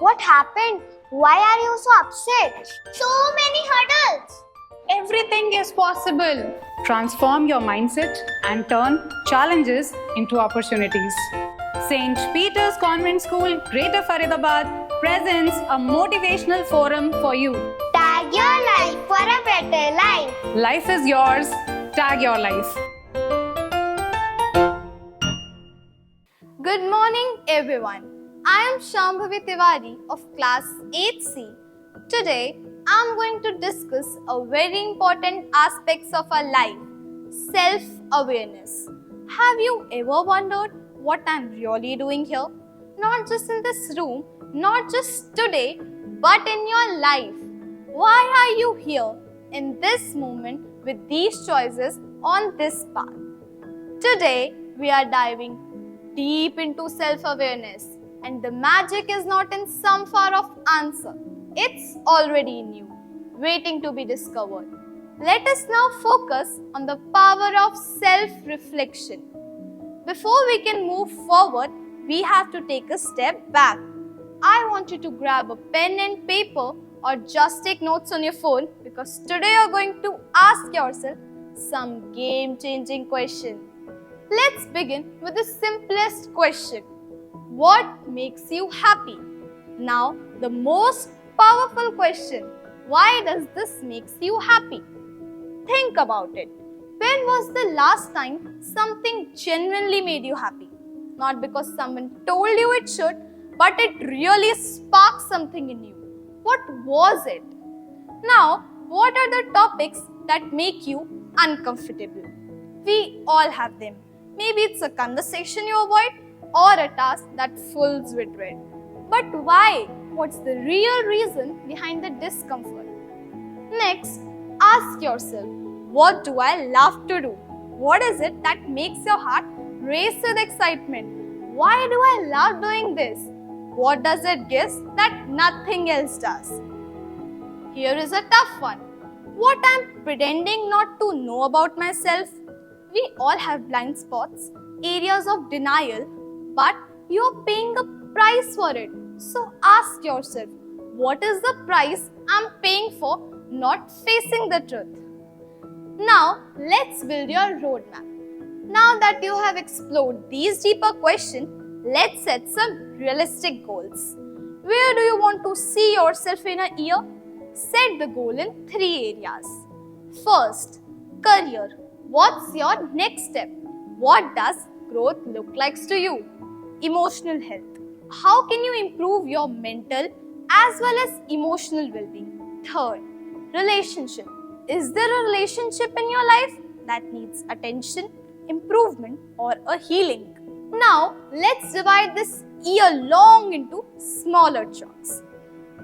What happened? Why are you so upset? So many hurdles. Everything is possible. Transform your mindset and turn challenges into opportunities. St. Peter's Convent School, Greater Faridabad presents a motivational forum for you. Tag your life for a better life. Life is yours. Tag your life. Good morning, everyone. I am Shambhavi Tiwari of class 8C. Today, I am going to discuss a very important aspects of our life, self-awareness. Have you ever wondered what I am really doing here? Not just in this room, not just today, but in your life. Why are you here in this moment with these choices on this path? Today, we are diving deep into self-awareness, and the magic is not in some far-off answer. It's already in you, waiting to be discovered. Let us now focus on the power of self-reflection. Before we can move forward, we have to take a step back. I want you to grab a pen and paper or just take notes on your phone, because today you're going to ask yourself some game-changing questions. Let's begin with the simplest question. What makes you happy? Now, the most powerful question. Why does this makes you happy? Think about it. When was the last time something genuinely made you happy? Not because someone told you it should, but it really sparked something in you. What was it? Now, what are the topics that make you uncomfortable? We all have them. Maybe it's a conversation you avoid or a task that fills with dread. But why? What's the real reason behind the discomfort? Next, ask yourself, what do I love to do? What is it that makes your heart race with excitement? Why do I love doing this? What does it give that nothing else does? Here is a tough one. What I'm pretending not to know about myself? We all have blind spots, areas of denial, but you're paying a price for it. So ask yourself, what is the price I'm paying for not facing the truth? Now, let's build your roadmap. Now that you have explored these deeper questions, let's set some realistic goals. Where do you want to see yourself in a year? Set the goal in 3 areas. First, career. What's your next step? What does growth look like to you? Emotional health. How can you improve your mental as well as emotional well-being? Third, relationship. Is there a relationship in your life that needs attention, improvement, or a healing? Now, let's divide this year long into smaller chunks.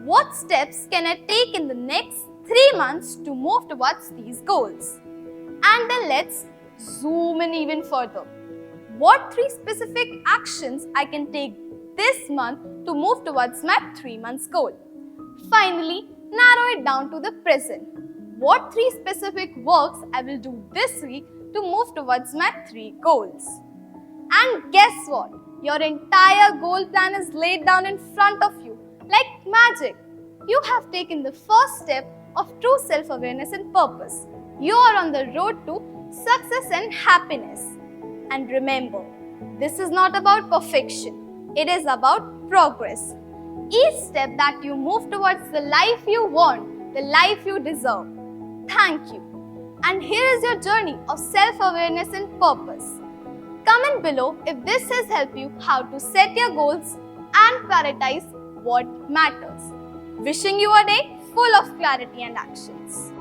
What steps can I take in the next 3 months to move towards these goals? And then let's zoom in even further. What 3 specific actions I can take this month to move towards my 3 months goal? Finally, narrow it down to the present. What 3 specific works I will do this week to move towards my 3 goals? And guess what? Your entire goal plan is laid down in front of you like magic. You have taken the first step of true self-awareness and purpose. You are on the road to success and happiness. And remember, this is not about perfection. It is about progress. Each step that you move towards the life you want, the life you deserve. Thank you. And here is your journey of self-awareness and purpose. Comment below if this has helped you how to set your goals and prioritize what matters. Wishing you a day full of clarity and actions.